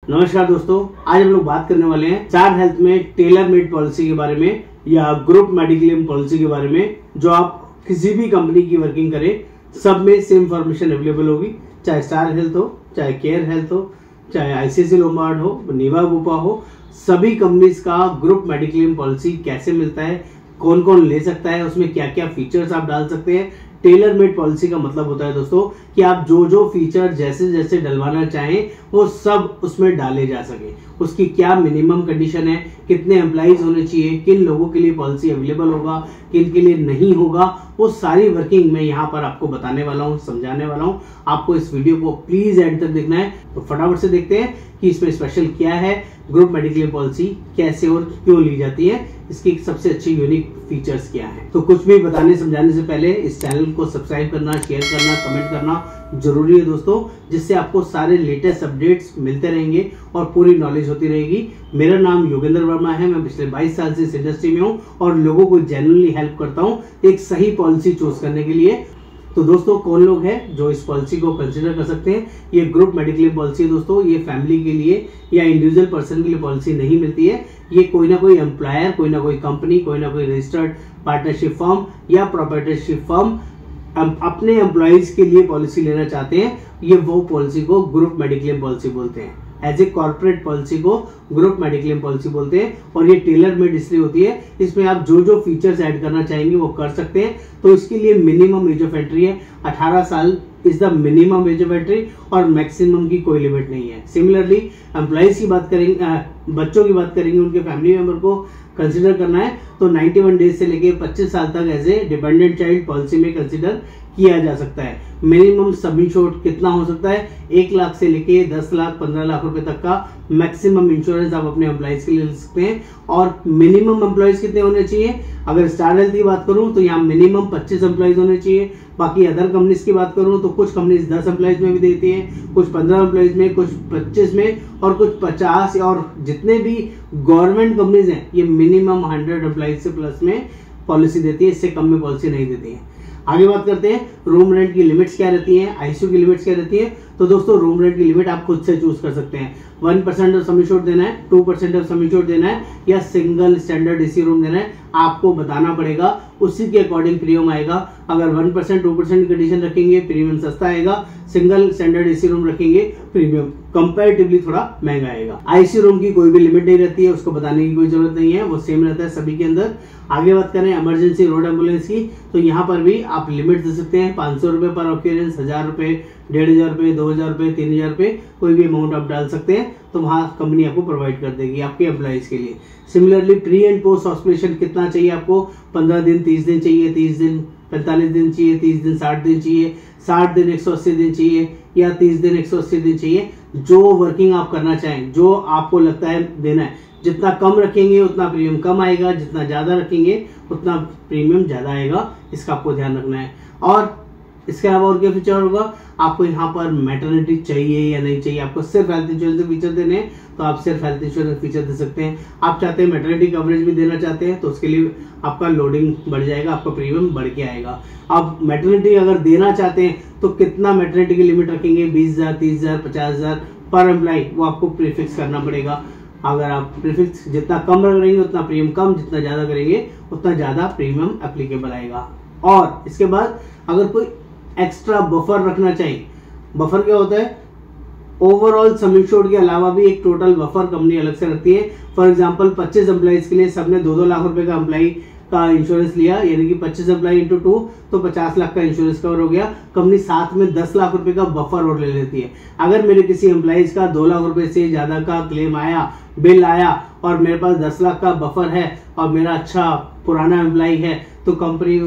नमस्कार दोस्तों, आज हम लोग बात करने वाले हैं स्टार हेल्थ में टेलर मेड पॉलिसी के बारे में या ग्रुप मेडिक्लेम पॉलिसी के बारे में, जो आप किसी भी कंपनी की वर्किंग करें सब में सेम इन्फॉर्मेशन अवेलेबल होगी। चाहे स्टार हेल्थ हो, चाहे केयर हेल्थ हो, चाहे आईसीआईसीआई लोम्बार्ड हो, निवा बुपा हो, सभी कंपनीज का ग्रुप मेडिक्लेम पॉलिसी कैसे मिलता है, कौन कौन ले सकता है, उसमें क्या क्या फीचर्स आप डाल सकते हैं। टेलर मेड पॉलिसी का मतलब होता है दोस्तों कि आप जो जो फीचर जैसे जैसे डलवाना चाहें वो सब उसमें डाले जा सके। उसकी क्या मिनिमम कंडीशन है, कितने एम्प्लॉइज होने चाहिए, किन लोगों के लिए पॉलिसी अवेलेबल होगा, किन के लिए नहीं होगा, वो सारी वर्किंग मैं यहाँ पर आपको बताने वाला हूँ, समझाने वाला हूँ। आपको इस वीडियो को प्लीज एंड तक देखना है। तो फटाफट से देखते हैं कि इसमें स्पेशल क्या है, ग्रुप मेडिक्लेम पॉलिसी कैसे और क्यों ली जाती है, इसकी सबसे अच्छी यूनिक फीचर्स क्या है। तो कुछ भी बताने समझाने से पहले इस चैनल को सब्सक्राइब करना, शेयर करना, कमेंट करना जरूरी है दोस्तों, जिससे आपको सारे लेटेस्ट अपडेट्स मिलते रहेंगे और पूरी नॉलेज होती रहेगी। मेरा नाम योगेंद्र वर्मा है, मैं पिछले 22 साल से इस इंडस्ट्री में हूँ और लोगों को जेन्युइनली हेल्प करता हूँ एक सही पॉलिसी चूज करने के लिए। तो दोस्तों, कौन लोग हैं जो इस पॉलिसी को कंसिडर कर सकते हैं? ये ग्रुप मेडिक्लेम पॉलिसी है दोस्तों, ये फैमिली के लिए या इंडिविजुअल पर्सन के लिए पॉलिसी नहीं मिलती है। ये कोई ना कोई एम्प्लॉयर, कोई ना कोई कंपनी, कोई ना कोई रजिस्टर्ड पार्टनरशिप फर्म या प्रोप्राइटरशिप फर्म अपने एम्प्लॉइज के लिए पॉलिसी लेना चाहते हैं, ये वो पॉलिसी को ग्रुप मेडिक्लेम पॉलिसी बोलते हैं। एज ए कॉर्पोरेट पॉलिसी को ग्रुप मेडिक्लेम पॉलिसी बोलते हैं और ये टेलर मेड इसलिए होती है, इसमें आप जो जो फीचर्स ऐड करना चाहेंगे वो कर सकते हैं। तो इसके लिए मिनिमम एज ऑफ एंट्री है 18 साल is the minimum age of entry और मैक्सिमम की कोई लिमिट नहीं है। सिमिलरली एम्प्लॉइज की बात करेंगे, बच्चों की बात करेंगे, उनके फैमिली मेंबर को कंसिडर करना है तो 91 डेज से लेके 25 साल तक as a dependent child policy में कंसिडर किया जा सकता है। मिनिमम सम इंश्योर्ड कितना हो सकता है? 1 लाख से लेके 10 लाख 15 लाख रुपए तक का मैक्सिमम इंश्योरेंस आप अपने एम्प्लॉइज के लिए ले सकते हैं। और मिनिमम एम्प्लॉइज कितने होने चाहिए? अगर स्टार हेल्थ की बात करूं तो यहाँ मिनिमम 25 एम्प्लॉइज होने चाहिए। बाकी अदर कंपनीज की बात करूं तो कुछ कंपनीज 10 एम्प्लॉइज में भी देती है, कुछ 15 एम्प्लॉइज में, कुछ 25 में और कुछ 50। और जितने भी गवर्नमेंट कंपनीज हैं ये मिनिमम 100 एम्प्लॉइज से प्लस में पॉलिसी देती है, इससे कम में पॉलिसी नहीं देती है। आगे बात करते हैं रूम रेंट की लिमिट्स क्या रहती हैं, आईसीयू की लिमिट्स क्या रहती है। तो दोस्तों, रूम रेंट की लिमिट आप खुद से चूज कर सकते हैं। 1% ऑफ सम इंश्योर्ड देना है, 2% ऑफ सम इंश्योर्ड देना है या सिंगल स्टैंडर्ड एसी रूम देना है, आपको बताना पड़ेगा, उसी के अकॉर्डिंग प्रीमियम आएगा। अगर 1% 2% की कंडीशन रखेंगे प्रीमियम सस्ता आएगा, सिंगल स्टैंडर्ड एसी रूम रखेंगे प्रीमियम कंपैरेटिवली थोड़ा महंगा आएगा। आईसीयू रूम की कोई भी लिमिट नहीं रहती है, उसको बताने की कोई जरूरत नहीं है, वो सेम रहता है सभी के अंदर। आगे बात करें इमरजेंसी रोड एम्बुलेंस की, तो यहाँ पर भी आप लिमिट दे सकते हैं 500 रुपए पर ऑक्यूरेंस, 1000 रुपए, 1500 रुपए, 2000 रुपए, 3000 रुपए, कोई भी अमाउंट आप डाल सकते हैं। तो वहां कंपनी आपको प्रोवाइड कर देगी आपके एम्प्लॉइज के लिए। सिमिलरली प्री एंड पोस्ट हॉस्पिटलेशन कितना चाहिए आपको? 15 दिन, 30 दिन चाहिए, 30 दिन 45 दिन चाहिए, 30 दिन 60 दिन चाहिए, 60 दिन 180 दिन चाहिए या 30 दिन 180 दिन चाहिए। जो वर्किंग आप करना चाहें, जो आपको लगता है देना है, जितना कम रखेंगे उतना प्रीमियम कम आएगा, जितना ज्यादा रखेंगे उतना प्रीमियम ज्यादा आएगा, इसका आपको ध्यान रखना है। और इसके अलावा और क्या फीचर होगा? आपको यहाँ पर मैटरनिटी चाहिए या नहीं चाहिए, आपको सिर्फ हेल्थ इंश्योरेंस के फीचर देने हैं तो आप सिर्फ हेल्थ इंश्योरेंस फीचर दे सकते हैं। आप चाहते हैं मैटरनिटी कवरेज भी देना चाहते हैं तो उसके लिए आपका लोडिंग बढ़ जाएगा, आपका प्रीमियम बढ़ के आएगा। आप मैटरनिटी अगर देना चाहते हैं तो कितना मैटरनिटी की लिमिट रखेंगे? 20,000, 30,000, 50,000 पर एम्प्लॉय, वो आपको प्रीफिक्स करना पड़ेगा। अगर आप प्रीफिक्स जितना कम करेंगे उतना प्रीमियम कम, जितना ज्यादा करेंगे उतना ज्यादा प्रीमियम एप्लीकेबल आएगा। और इसके बाद अगर कोई एक्स्ट्रा बफर रखना चाहिए, बफर क्या होता है? ओवरऑल सम इंश्योर्ड के अलावा भी एक टोटल बफर कंपनी अलग से रखती है। फॉर एग्जांपल 25 एम्प्लॉइज के लिए सबने 2-2 लाख रुपए का एम्प्लॉय का इंश्योरेंस लिया, यानी कि 25 एम्प्लॉय इंटू 2 तो 50 लाख का इंश्योरेंस कवर हो गया। कंपनी साथ में 10 लाख रुपए का बफर और ले लेती है। अगर मेरे किसी एम्प्लॉइज का 2 लाख रुपए से ज्यादा का क्लेम आया, बिल आया और मेरे पास 10 लाख का बफर है और मेरा अच्छा पुराना एम्प्लॉय है, तो कंपनी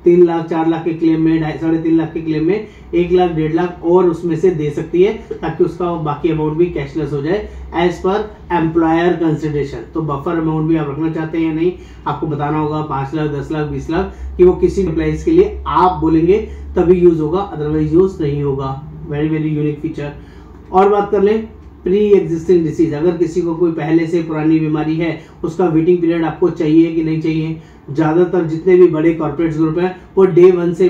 3 लाख 4 लाख के क्लेम में, 3.5 लाख के क्लेम में 1 लाख 1.5 लाख और उसमें से दे सकती है, ताकि उसका बाकी अमाउंट भी कैशलेस हो जाए एज पर एम्प्लॉयर कंसिडरेशन। तो बफर अमाउंट भी आप रखना चाहते हैं या नहीं, आपको बताना होगा। 5 लाख, 10 लाख, 20 लाख कि वो किसी एम्प्लॉइज के लिए आप बोलेंगे तभी यूज होगा, अदरवाइज यूज नहीं होगा। Very very unique feature. और बात कर लें प्री एग्जिस्टिंग डिसीज, अगर किसी को कोई पहले से पुरानी बीमारी है, उसका वेटिंग पीरियड आपको चाहिए कि नहीं चाहिए? ज्यादातर जितने भी बड़े कॉर्पोरेट ग्रुप हैं वो डे 1 से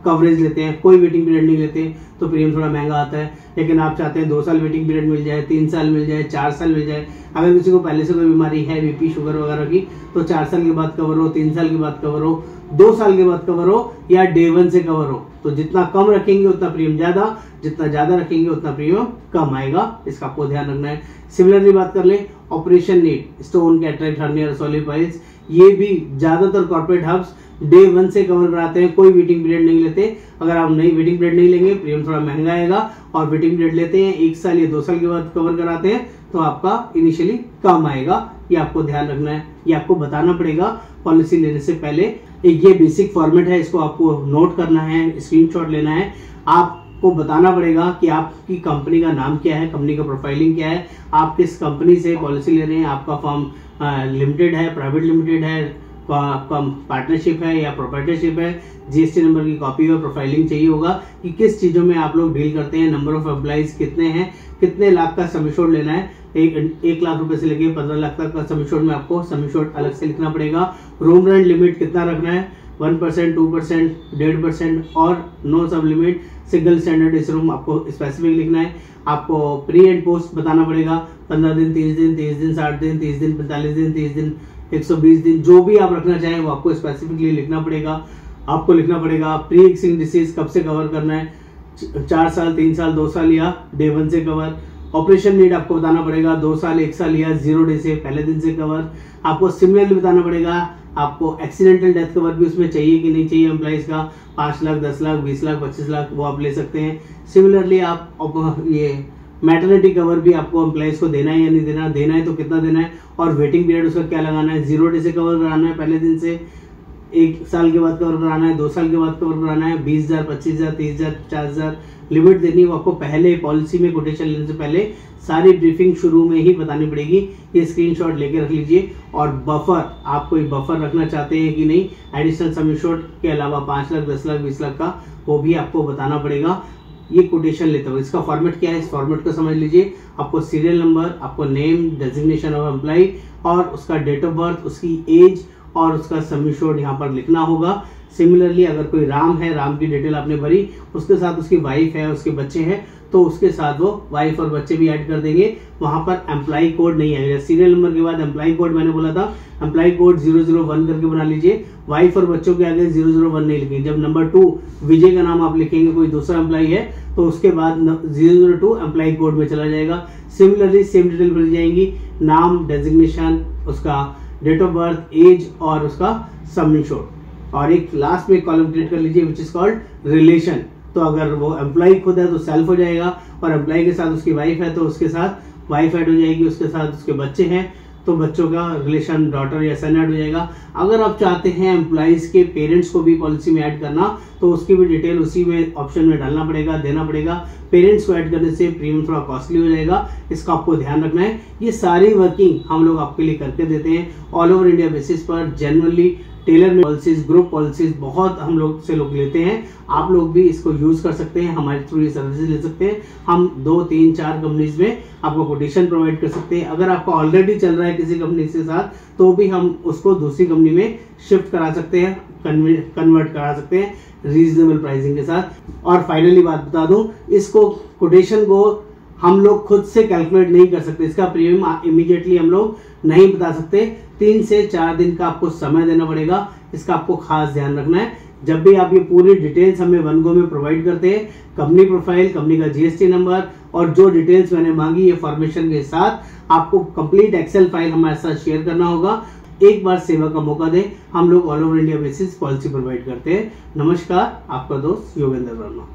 कवरेज लेते हैं, कोई वेटिंग पीरियड नहीं लेते। तो प्रीमियम थोड़ा महंगा आता है। लेकिन आप चाहते हैं 2 साल वेटिंग पीरियड मिल जाए, 3 साल मिल जाए, 4 साल मिल जाए, अगर किसी को पहले से कोई बीमारी है बीपी शुगर वगैरह की, तो 4 साल के बाद कवर हो, 3 साल के बाद कवर हो, 2 साल के बाद कवर हो, या डे 1 से कवर हो। तो जितना कम रखेंगे उतना प्रीमियम ज्यादा, जितना ज्यादा रखेंगे उतना प्रीमियम कम आएगा, इसका आपको ध्यान रखना है। सिमिलरली बात कर ले operation need, stone, cataract, hernia, solid piles, ये भी ज्यादातर कॉर्पोरेट हब्स डे 1 से कवर कराते हैं, कोई वेटिंग पीरियड नहीं लेते। अगर आप नहीं वेटिंग पीरियड नहीं लेंगे, प्रीमियम थोड़ा महंगा आएगा, और वेटिंग पीरियड लेते हैं 1 साल या 2 साल के बाद कवर कराते हैं, तो आपका इनिशियली कम आएगा। ये आपको ध्यान रखना है, ये आपको बताना पड़ेगा पॉलिसी लेने से पहले। एक ये बेसिक फॉर्मेट है, इसको आपको नोट करना है, स्क्रीनशॉट लेना है। आपको बताना पड़ेगा कि आपकी कंपनी का नाम क्या है, कंपनी का प्रोफाइलिंग क्या है, आप किस कंपनी से पॉलिसी ले रहे हैं, आपका फर्म लिमिटेड है, प्राइवेट लिमिटेड है, आपका पार्टनरशिप है या प्रोप्राइटरशिप है, जीएसटी नंबर की कॉपी और प्रोफाइलिंग चाहिए होगा कि किस चीजों में आप लोग डील करते हैं, नंबर ऑफ एम्प्लॉइज कितने हैं, कितने लाख का सम एश्योर्ड लेना है। 1 लाख रुपए से लेके 15 लाख तक का सम एश्योर्ड में आपको सम एश्योर्ड अलग से लिखना पड़ेगा। रूम रेंट लिमिट कितना रखना है, 1%, 2%, 1.5% और नो सब limit, single standard AC room आपको स्पेसिफिक लिखना है। आपको प्री एंड पोस्ट बताना पड़ेगा, 15 दिन, 30 दिन, 30 दिन, 60 दिन, 30 दिन, 45 दिन, 30 दिन, 120 दिन, जो भी आप रखना चाहें वो आपको स्पेसिफिकली लिखना पड़ेगा। आपको लिखना पड़ेगा प्री एक्सिस्टिंग डिसीज कब से कवर करना है, 4 साल, 3 साल, 2 साल या डे 1 से कवर। ऑपरेशन नीड आपको बताना पड़ेगा 2 साल, 1 साल या 0 डे से पहले दिन से कवर। आपको सिमिलरली बताना पड़ेगा आपको एक्सीडेंटल डेथ कवर भी उसमें चाहिए कि नहीं चाहिए एम्प्लॉइज का, 5 लाख, 10 लाख, 20 लाख, 25 लाख वो आप ले सकते हैं। सिमिलरली आप ये मैटरनिटी कवर भी आपको एम्प्लॉइज को देना है या नहीं देना, देना है तो कितना देना है, और वेटिंग पीरियड उसका क्या लगाना है, 0 डे से कवर कराना है पहले दिन से, 1 साल के बाद कवर कराना है, 2 साल के बाद कवर कराना है, 20,000, 25,000, 30,000, 50,000 लिमिट देनी है। वो आपको पहले पॉलिसी में कोटेशन लेने से पहले सारी ब्रीफिंग शुरू में ही बतानी पड़ेगी। ये स्क्रीनशॉट लेके रख लीजिए। और बफर, आप कोई बफर रखना चाहते हैं कि नहीं, एडिशनल सम एश्योर्ड के अलावा 5 लाख, 10 लाख, 20 लाख का, वो भी आपको बताना पड़ेगा। ये कोटेशन लेते हो, इसका फॉर्मेट क्या है, इस फॉर्मेट को समझ लीजिए। आपको सीरियल नंबर, आपको नेम, डेजिग्नेशन ऑफ एम्प्लॉय और उसका डेट ऑफ बर्थ, उसकी एज और उसका सम एश्योर्ड यहाँ पर लिखना होगा। सिमिलरली अगर कोई राम है, राम की डिटेल आपने भरी, उसके साथ उसकी वाइफ है, उसके बच्चे हैं, तो उसके साथ वो वाइफ और बच्चे भी ऐड कर देंगे। वहां पर एम्प्लॉय कोड नहीं आएगा। सीरियल नंबर के बाद एम्प्लॉय कोड मैंने बोला था, एम्प्लॉय कोड 001 करके बना लीजिए। वाइफ और बच्चों के आगे 001 नहीं लिखेंगे। जब नंबर 2 विजय का नाम आप लिखेंगे, कोई दूसरा एम्प्लॉय है, तो उसके बाद 002 एम्प्लॉय कोड में चला जाएगा। सिमिलरली सेम डिटेल भरी जाएंगी, नाम, डेजिग्नेशन, उसका डेट ऑफ बर्थ, एज और उसका सम एश्योर्ड। और एक लास्ट में कॉलम क्रिएट कर लीजिए विच इज कॉल्ड रिलेशन। तो अगर वो एम्प्लॉय खुद है तो सेल्फ हो जाएगा, और एम्प्लॉय के साथ उसकी वाइफ है तो उसके साथ वाइफ ऐड हो जाएगी, उसके साथ उसके बच्चे हैं तो बच्चों का रिलेशन डॉटर या सन ऐड हो जाएगा। अगर आप चाहते हैं एम्प्लॉइज के पेरेंट्स को भी पॉलिसी में ऐड करना, तो उसकी भी डिटेल उसी में ऑप्शन में डालना पड़ेगा, देना पड़ेगा। पेरेंट्स को ऐड करने से प्रीमियम थोड़ा कॉस्टली हो जाएगा, इसका आपको ध्यान रखना है। ये सारी वर्किंग हम लोग आपके लिए करके देते हैं ऑल ओवर इंडिया बेसिस पर। जनरली टेलर में पॉलिसीज, ग्रुप पॉलिसीज बहुत हम लोग से लोग लेते हैं। आप लोग भी इसको यूज कर सकते हैं, हमारे थ्रू ये सर्विसेज ले सकते हैं। हम 2, 3, 4 कंपनीज में आपको कोटेशन प्रोवाइड कर सकते हैं। अगर आपका ऑलरेडी चल रहा है किसी कंपनी के साथ, तो भी हम उसको दूसरी कंपनी में शिफ्ट करा सकते हैं, कन्वर्ट करा सकते हैं रीजनेबल प्राइसिंग के साथ। और फाइनली बात बता दूं, इसको कोटेशन को हम लोग खुद से कैलकुलेट नहीं कर सकते, इसका प्रीमियम इमीडिएटली हम लोग नहीं बता सकते। 3 से 4 दिन का आपको समय देना पड़ेगा, इसका आपको खास ध्यान रखना है। जब भी आप ये पूरी डिटेल्स हमें 1 गो में प्रोवाइड करते हैं, कंपनी प्रोफाइल, कंपनी का जीएसटी नंबर और जो डिटेल्स मैंने मांगी ये फॉर्मेशन के साथ आपको कंप्लीट एक्सेल फाइल हमारे साथ शेयर करना होगा। एक बार सेवा का मौका दें, हम लोग all over India basis policy provide करते हैं। नमस्कार, आपका दोस्त योगेंद्र वर्मा।